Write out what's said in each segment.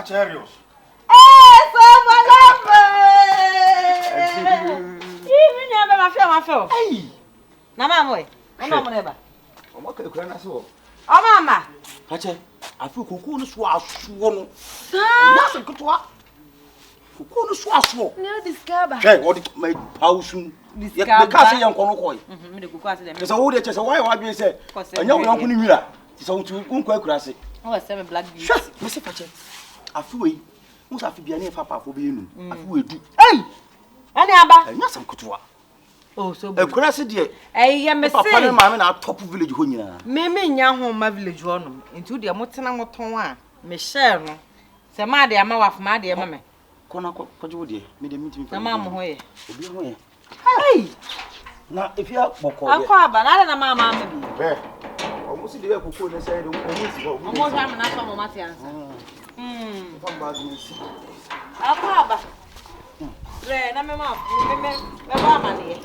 Acherios. So my love. Even never my feel. Hey. Na mama, no never. O mo ka na so. O mama. Pache, afi kuku no so aso no. Na se kotwa. Kuku no so aso. No discover. Hey, what my house? Discover. Because you nko no koy. Me de kuku ase dem. Say wo de chese why wadwen say. Anya wo nko ni nwira. Say wo tu nko akurase. O se me black beauty. Me se pache. Afi we. Musa afi bia na fa pafo be enu. Afi we du. Hey. Ani aba. Anya sam kotwa. Oh, so akurase de. Eh, me say. Papa na mama na top village ho nyina. Me nya ho ma village ho no. Nti wo de motena moton a me share no. Se ma de ama waf ma de me. Kona kwaje wo de. Me de mitimi fa. Na ma mo ho ye. Obi ho ye. Hey. Na if you boko ye. Akwa aba na na ma bi. Be. Omusi de kuku ne say de omusi ho. Omo hwa me na so mo mate ansa. Fa ba du si. Akwa aba. Re na me ma me ba ma ne.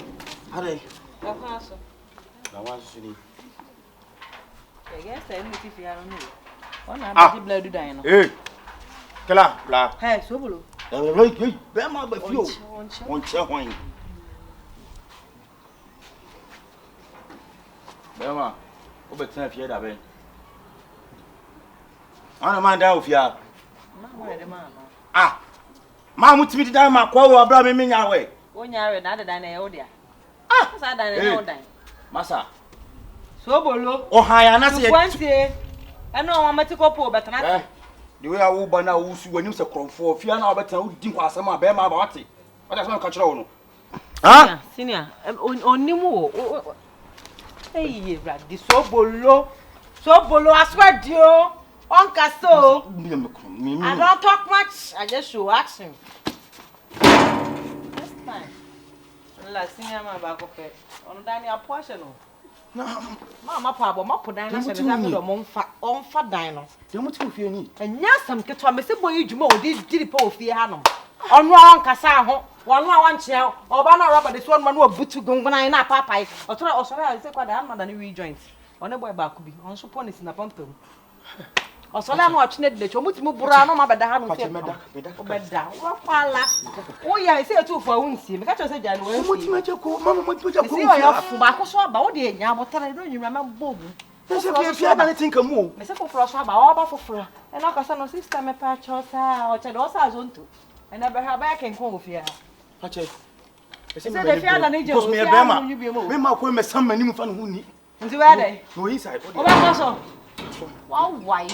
Are. Akwa so. Na wa so ni. Yes, I need to fear no. Ona ba di blood dan no. Eh. Kela, bla. Hey, so bolo. Hey, be ma ba fio. On che hwan. Be ma. O be tena fie da ben. Ana man da ofia. Ma mo de ma. Ah. Ma mutimi da ma kwa wo abra me nya we. Onya re na da na e wo dia. Ah, sa da na e wo dan. Masa. So bolo. O ha ya na se. Kwantie. Eno wa matiko po betana. The way I will ban now, when you say for fear now, better think was some bear my body. What does not catch on? Huh? Senior, onimu. Hey, this so bolo. So bolo, I swear to you. Uncle so. I don't talk much. I just show action. This time. La senior, my back of it. On Daniel portion. Mama papa mo podan na se da do mo mfa dan no dey mo ti ofie ni enya sam ketwa me se boy djuma o di diri pa ofie ha no onu a nkasa ho wonu a wanche oba na rubber de so no na obutu gungunan na papai otora osora se kwada am na we joint one boy ba ku bi on so police na pampam osora na otwene de cho mutimi bura no ma beda ha no se obeda wo kwala wo ya se etu fa wunsi me ka cho se ja no mutimi ajako mama mutimi ajako se yo fu ba ko so aba wo de nya botara do nyima ma bobu se fia da ne tinka mu me se foforo so aba wo ba foforo e na ka sa no sister me pa cho sa o che do sa zonto e na be ha ba ken ko ofia ha che se de fia da ne je o me ma ko me sam mani mu fa no hu ni nti we dey no inside o ba ko so wow why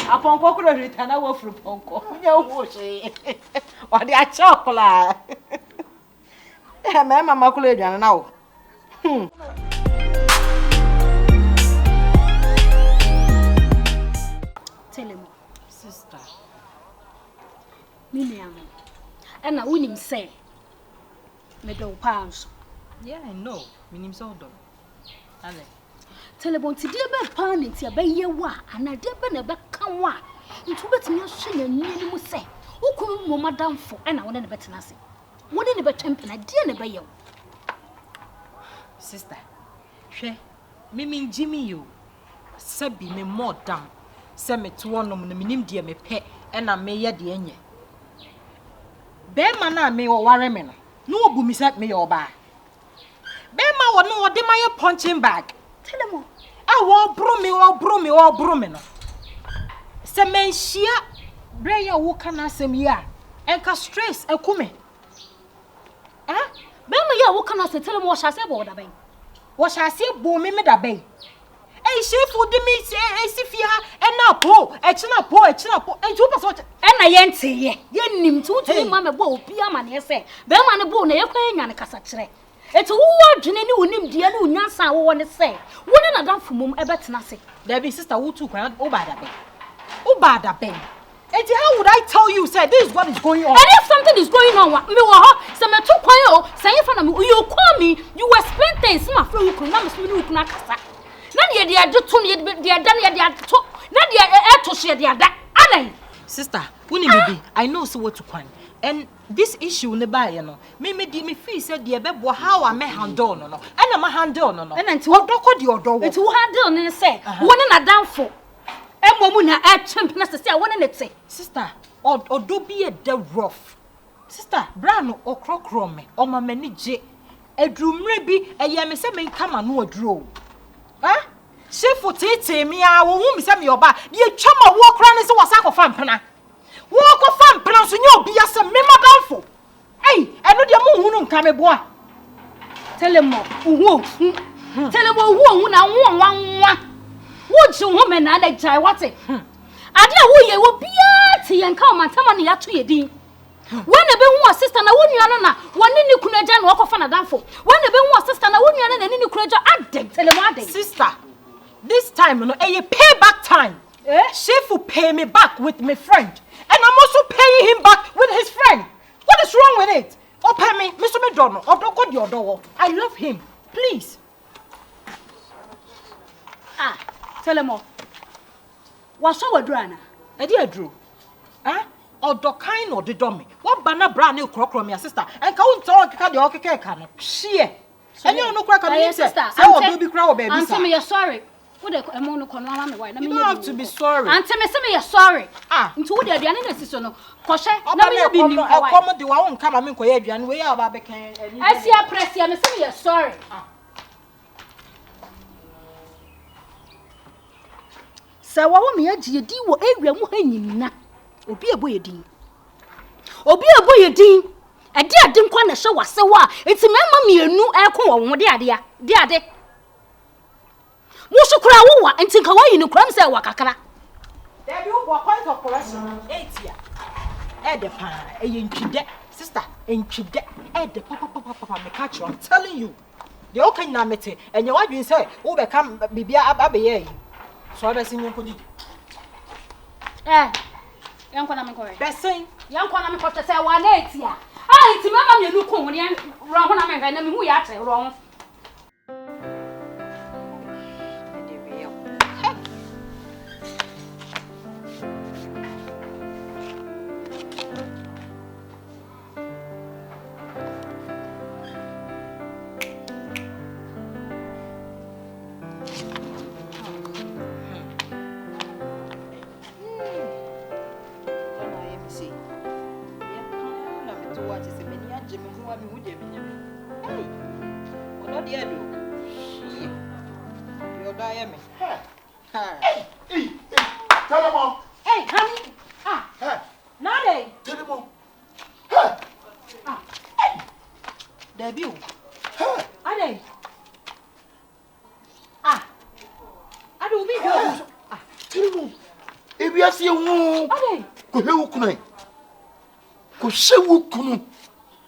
apon ko kuro rita na wo furu ponko nya wo se o de a chocolate e me mama kulo eduane na wo Telemo sister mimi amo ana unim say me do pass yeah I know minim so do ale Telemo ti de be pan nti be ye wa ana de be na be kan wa nti betimi ahwe na nni mu say ukun mo madamfo ana wona ne betena se wona ne betwempena de ne be ye sister hwe mimi Jimmy yo sabi me modam se me to wonom no minim de me pe na me ye de enye be ma na me wo ware me no obu mi se me ye oba be ma wo no de my punching bag Telemo wo bro me no se me nhia bre ya wo kana asem yi a enka stress ekume be ma ya wo kana se Telemo wo hyase bo da ben wo hyase bo me da ben SHIFO de me se esifi ha na po echina po enju paso na ye nteye ye nim tu ma me bo obi ama ne se be ma ne bo na ye kwa nya ne kasa kire eti wo adwene ni wonim die na onyansa wo ne se woni na danfo mum ebetena se there be sister wo tu kwan o bada ben eti how would I tell you say this is what is going on and if something is going on me wo ho se me tu kwan o se ye fa na me you call me you explain things ma fra wukun na me so ni wukun akasa na de de adoto ne de ada ne de adoto na de eto hye de ada alai sister woni me bi I know so what to kwan and this issue ne ba ye no me feel say de bebo how am I handle no and ma handle no and nti odoko de odowo nti wo handle ne say woni na danfo Emo na champion say I want to say. Sister, odo be a de rough. Sister, brano okrokro me, o ma mani je. Edrumre bi eye me se me kama no aduro. Ha? SHIFO tete me a wo hu me se me oba. De atwa ma wo kra ne se wasa kofa mpena. Wo kofa mpena so nya obi ase me madamfo. Hey, eno de mo hu no nka me boa. Telemo, Telemo hu na nwa. Wo ji hu me na da jai wate. Ade a wo ye wo bia te yen ka o mantama ne ya to ye din. When the be hu sister na wo nua na woni ni kunu agya na okofa na danfo. When the be hu sister na wo nua na ni kunu agya adeg Telemo adeg. Sister, this time no payback time. SHIFO pay me back with my friend, and I'm also paying him back with his friend. What is wrong with it? Oh, pay me, Mr. McDonald. Oh, don't go your door. I love him. Please. Telemo. What's our drana? I dear Drew. Or do kind or the dummy. What banner brand new crock from your sister? And can't talk the okay can. Sheer. And you no crack on your sister. So baby crow, baby. Answer me, you're sorry. You don't have to be sorry. Answer me, you're sorry. Into the other no. Koshe, na me be ni I come do won come am nkoye aduan we ya ba be kan. I see a press here, me say you're sorry. Sa wa wo me agye di wo ewia mu hanyina. Obi eboye din. Obi eboye din. Ade ade nkwa na hye wase wa. Enti mema mienu ekon wo ho de ade ya. De ade. Musukura wo wa enti nka wayi ni kram say wa kakra. There be one point of correction. 8 year. The pan, sister, the papa, me catch you. I'm telling you. The okay na mete, and your wife will say, "Oh, become bibia abaye." So I be sing you could. Young Kwana Mko. Best sing. Young Kwana Mko say 180 ya. Ti mama me look on when wrong na me na me hu ya tre wrong. Telemo. Hey, honey. Nade. Telemo. Debut. Ade. Ade obi go. Telemo. Ebi ase hu. Ade. Ko hewu kunai. Ko shewu kunu.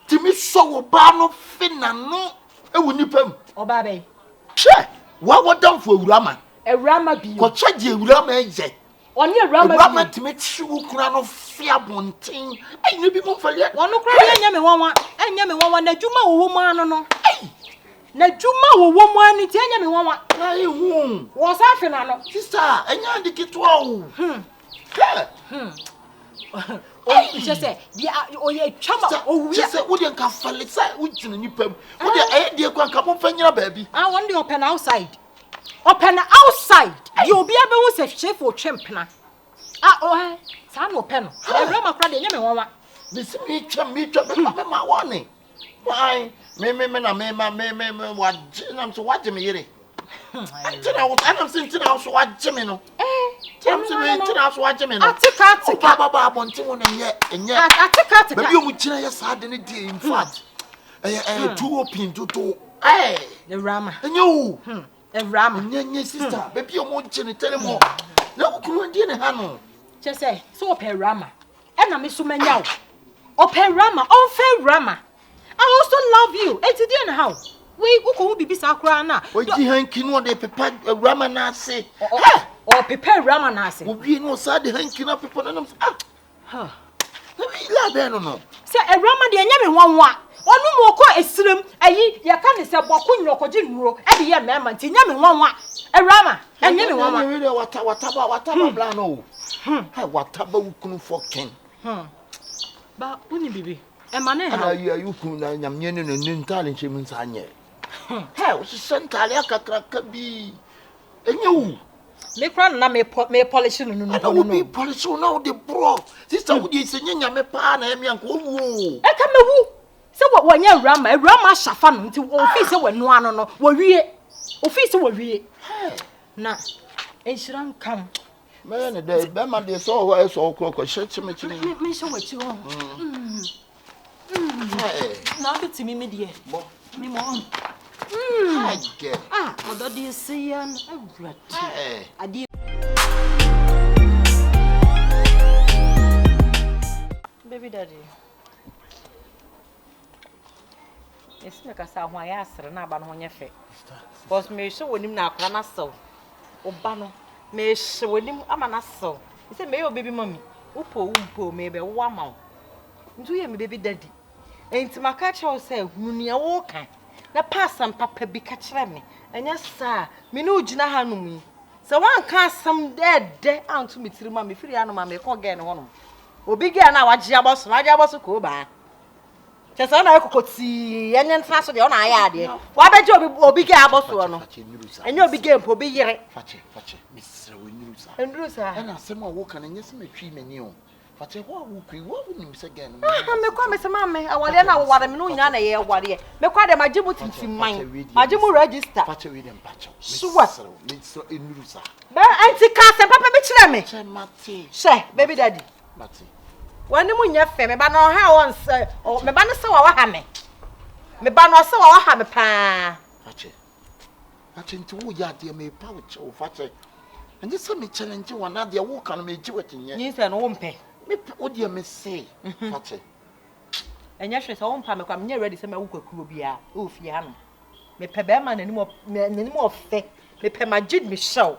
Timi so wo ba no fina no ewu nipam. Oba be. Hwe, wa wodam fo awurama. Awurama bi. Ko chaje awurama eje. Oni awurama bi. Awurama timi chiwu kuna no fia bonten. Ai ne bi mo fale. Wono kra enya me wanwa. Enya me wanwa na dwuma wo mu ano no. Ai. Na dwuma wo mu ani ti enya me wanwa. Ai hu. Wo sa fina no. Sister, enya ndikitwa o. Je say, dia oye chama o wi. Je say, wo de nka fale sai wo gyina nipam. Wo de aye de kwa nka mo fanyira baabi. One day open outside. Open outside. Di obi abe wo se SHIFO twempena. Sa no open no. Awurama kra de nya me wanwa. Bisi mi twa be ma woni. Why? Me wajinam so waje me yire. I'm saying tina so waje me no. I'm saying tina so waje me no. Atika. Baba abonti won enye. Atika. Baby o mu kina ya sa de ne dey in fact. Two open to. The rama. Enye o. Rama. Nye sister. Baby o mu kina Telemo. Na wo kunu ndi ne ha no. Je say, so open rama. E na me so manya o. Open rama, unfair rama. I also love you. Enti dey na how? We uko bibi sakura na. Oji hanki no de pepa rama na ase. O pepa rama na ase. Obi no sa de hanki na pepa na nam. Na we la be no. Se rama de enya me wanwa. Onu mo ko esirem ayi ye ka ne se boko nyokoji nuro e de ye mema nti enya me wanwa. Rama enya me wanwa. We dey wataba bla no. Ha wataba wukunu fokin. Ba uni bibi. E mane ha. You kun na nyamnye ne ne ntale nchemu nsanye. Ha, o se sentale akakraka bi. Enye wu. Me kran na me polish no. I will be polish now the bro. Sister would you say nya me pa na emi anko wu. E ka me wu. Se wo nya rama shafa no nti office we no ano no wo wie. Office wo wie. Na enshira kam. Me ne dey be ma dey so ho so okoko shit me chimi. Me so wachi ho. Na be timi me die. Bo. Me mo. Odo dey say an awurade. Ade Baby daddy. Esi me kasa ho ya asre na aba no nya fe. Because me hwe wonim na akra na sew. Oba no me hwe wonim ama na sew. Ese me yo baby mommy. Upo me be wo ama. Ntu ye me baby daddy. Enti maka che say hunua wo kan. Na passam papa bi ka kire me. Enya sa me no ugina ha no mu. Se wan ka asam de antu me tiri ma me firi anu ma me ko ge ne ho no. Obi ge na waji aboso ko ba. Chesa na ekokoti enye ntra so de o na aya ade. Wa beje obi ge aboso no. Enye obi ge mpo bi yire. Fache misre we nirusa. Enrusa. Ena asem a wo kan enye se matwi mani o. Fache wo wo kwi wo nim se gen. Me kwa me se mame awale na ware me no nya na ye ware. Me kwa de majibu tintimman. Majibu register. Fache we dem pacho. Misre enirusa. Ba anti ka se papa bi kire me. Che mate. She baby daddy. Mate. Wani mu nya fe me ba no ha won se o me ba no se wa ha me. Me ba no se wa ha me pa. Fache nti wo ya de me pa wo che o fache. Anje se me challenge wana de wo kan me ji wetinye. Yin se no wo mpe. Me o de me say fache. Enya hwe se wo mpa me kwa me ready se me wo kwakuo bia o fie ha no. Me pe be ma nanim ofe. Me pe magid me show.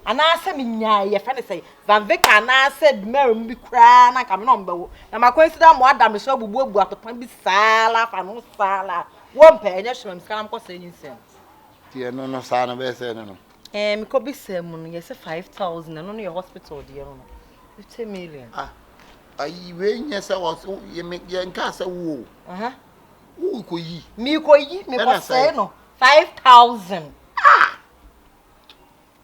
Ana ase me nya ye fa ne say Van Vika na said Mary bi kra na ka me no mbawo. Na makwensida mo adam me so bubu atopan bi sala fa no sala. Wo mpa enya hwe me skam ko se nyinsem. Tie no sa na be se no. Me ko bi sem no ye se 5,000 no no ye hospital de no. 50 million. Ayi we nya se wo ye nka se wo. Wo ko yi. Me ko say no 5,000.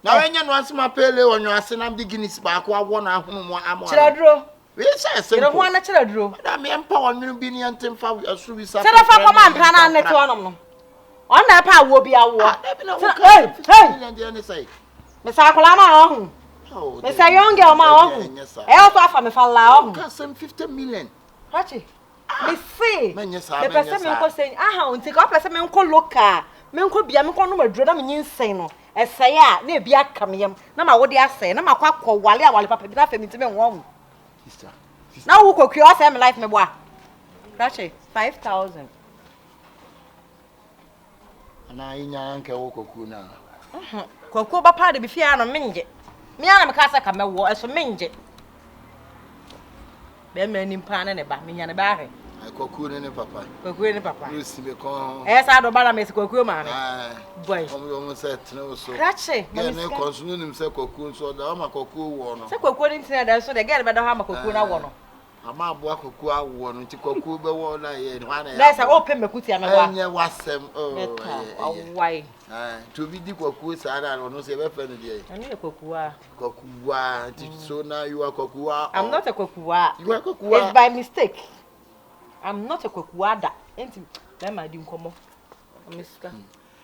Na wenya no asema pele onyo asena bi Guinness ba ko awo na ahunu mo amo. Chiraduro. We say se. Iro ho na chiraduro. Na me empa wonu bi ni antemfa asu bi sa. Sera fa koma mpa na net wonom no. On na pa awo bi awo. Hey. Me sa akola ma ohun. Me say young girl ma ohun. E o fa fa me fa la ohun. Ka sem 50 million. Hachi. Me say. Me nyesa. Me pese me ko say aha onti ka pese me nko local. Me nko bia me nko no maduro na me nyinsen no. Esaya na ebi akamyem na ma wode asay na makwa kwale awale papa bi na fa mitime nwo. Sister. Na wo kokwi o say me life me boa. Hachi 5,000. Ana inya nke wo koku na. Koku ba pa de bi fia no menje. Me ana me ka say ka mewo eso menje. Be me ni mpa na ne ba me nya ne ba he. Koku ne papa. Koku ne papa. Lucy be kon. Sa do ba na me se koku ma ne. Boy. Omo se tene so. Krache. Ge ne konsunu nim se koku so da ma koku wo no. Se koku ni ntine da so de ge be do ha ma koku na wo no. Ama abo koku awo no nti koku be wo na ye hwa na ya. Na say open mekuti ame wa. Enye wasem Why? To be di koku sa na no se be fe no de. Ani e koku a. Koku a nti so na you are koku a. I'm not a koku a. You are koku a. It's by mistake. I'm not a koku a da. Enti na ma di nkomo. Miska.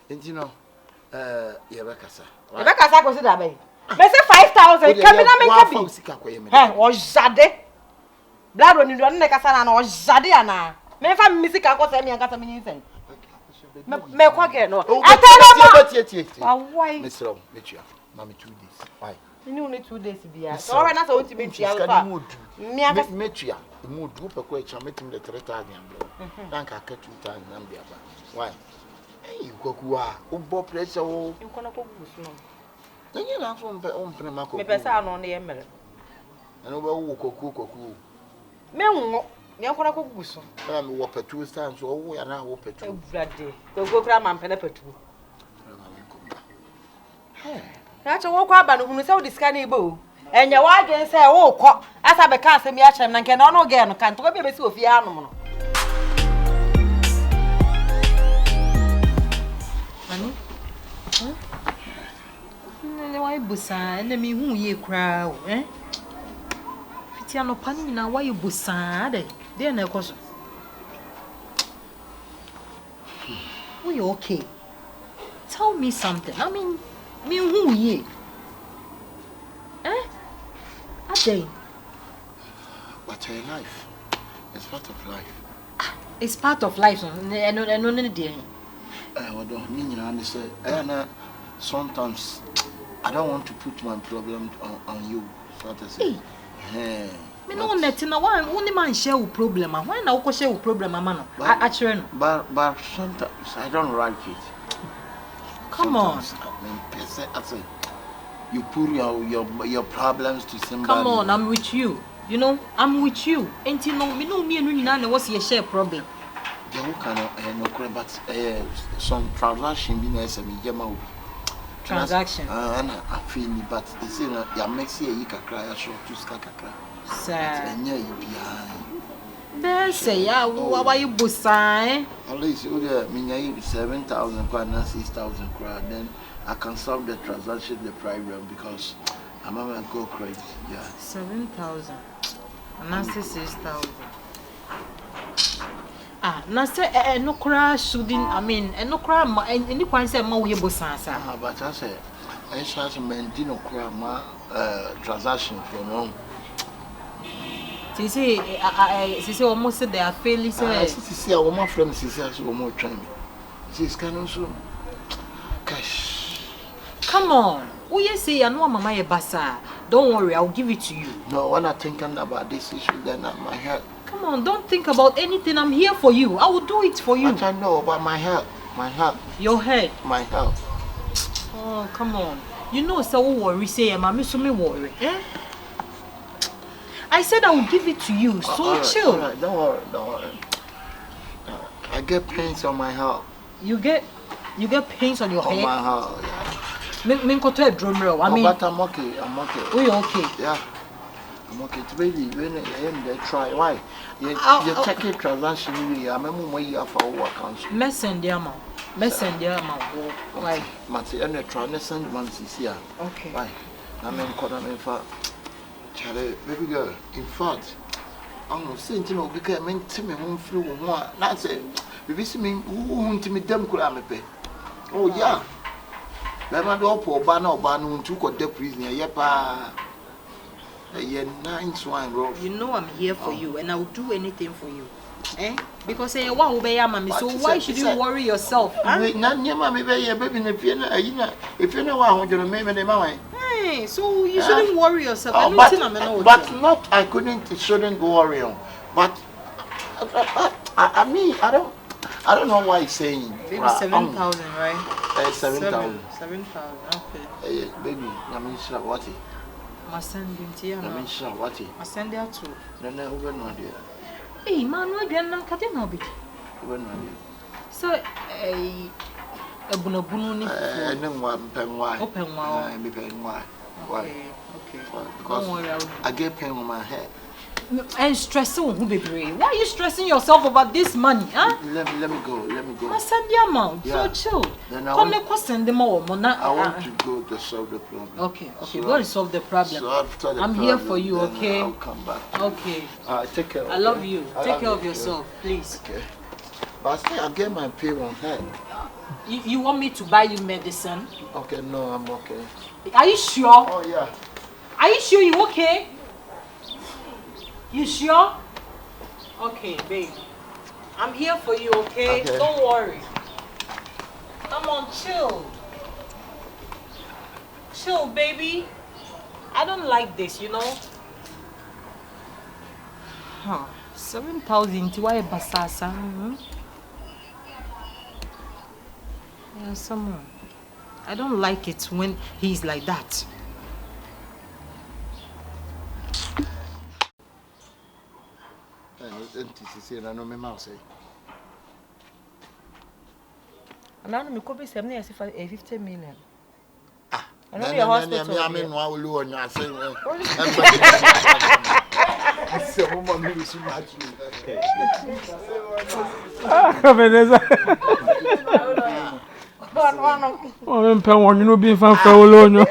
Enti no ye be kasa. Ye be kasa ko si da be. Me say 5,000 kamina men ka bi. O jade. Blood when you don't make a son or jade ana. Me fa music ko say me an kasa me nyin. Me kwa ge no. Why? Mr. Metua. Mami 2 days. Why? You only 2 days bia. So when I say want to be tia. Me aka Metua. Mu du pe ko echa metim de 3,000 bro. Dank aka 2,000 na bia ba. Why? Hey, koku a. O bo pressure o. You kono ko gusu no. Nyi na so mpe o mpre mako. Me pesa no na ye mere. Eno ba wo koku. Me nwo. Me kono ko gusu. Na me wo petu stand so wo ya na wo petu. Ewurade. Koku kra ma mpene petu. Na che wo kwa aba no hunu se wo diska na ibo. Enye wa gen se wo kọ asa be kan se mi a chem na nke na ono ge no kan to be si ofie anum no. Ani? why busa and me who ye crowd, eh? Fitiano Panina, why you busa? They no cause. We okay. Tell me something. I mean, me who ye? Eh? A day. But life. It's part of life. It's part of life. I know, dear. What do mean? I say, sometimes I don't want to put my problem on you. So to say. Hey. Me no net na why only man share with problem. Why na go share with problem, man? Actually, but sometimes I don't like it. Come on. I say, you put your problems to somebody. Come on, I'm with you. You know, I'm with you. Ain't you know, me and you know what's your share problem. There who can no but some transaction be nice and me transaction. And I feel but they say ya make you can cry short to skakakra. Sir. And you behind. There say ya why you busa? At least you mean 7,000 and 6,000 crowd, then I can solve the transaction the problem because I'm gonna go crazy. Yeah. 7,000. And 6,000. Now say no crash shouldn't. I mean, no crash. Any point say more we busa. But I say I shall maintain no crash transaction for no. She say almost they are failing. See, our my friend says one more time. She's kind of so cash. Come on. Oh, you say I know Mama Basa. Don't worry, I'll give it to you. No, when I think about this issue, then my head. Come on, don't think about anything. I'm here for you. I will do it for you. But I know about my health. My health. Your head. My health. Oh, come on. You know, so worry. Say, Mama, so me worry. Eh? I said I will give it to you. So right, chill. All right, don't worry. I get pains on my heart. You get pains on your head? On my heart, yeah. Me go to a drum roll. I mean, but I'm okay. Oh, you're okay? Yeah. I'm okay. It's really when they try. Why? You check a transaction. I remember when you have for work council. Messenger amount. Why? Mati, and they try to send one here. Okay. Why? I mean, for Charlie, baby girl. In fact, I'm saying to me because I meant to me home through one. That's it. Baby, see me who want to me them could I pay? Oh yeah. Never do poor banner to go to prison. Yepa. You know I'm here for you and I will do anything for you. Eh? Because one will be mommy. So why should you worry yourself? None near mommy, baby, if you know what you're making my hey, so you shouldn't worry yourself. But not I shouldn't worry on. But I mean I don't know why he's saying maybe 7,000, right? 7,000. 7,000, okay. Baby, I mean what? My son didn't hear. I mean what? My son there too. No, we're not there. Hey, man, we're not cutting no bit. We're not there. So, a bunobuni. Open why? Okay. Because I get pain on my head. And stressing who be brave. Why are you stressing yourself about this money, huh? Let me go. I send the amount. Yeah. So chill. Come let's send them all. I want to go to solve the problem. Okay. So go and solve the problem. So after the I'm problem, here for you, okay? I'll come back. Okay. Take care. I love you. Take care of yourself, please. Okay. But I'll get my pay on hand. You want me to buy you medicine? Okay, no, I'm okay. Are you sure? Oh yeah. Are you sure you okay? You sure? Okay, babe. I'm here for you, okay? Don't worry. Come on, chill. Chill, baby. I don't like this, you know? 7,000 why basasa? Yeah, someone. I don't like it when he's like that. I know my mouse. And now me could be 50 million. I know your hospital. I mean, why will you on your saying? Akabenezer. One. Oh, I'm paying one, you know, being fan for Olonio.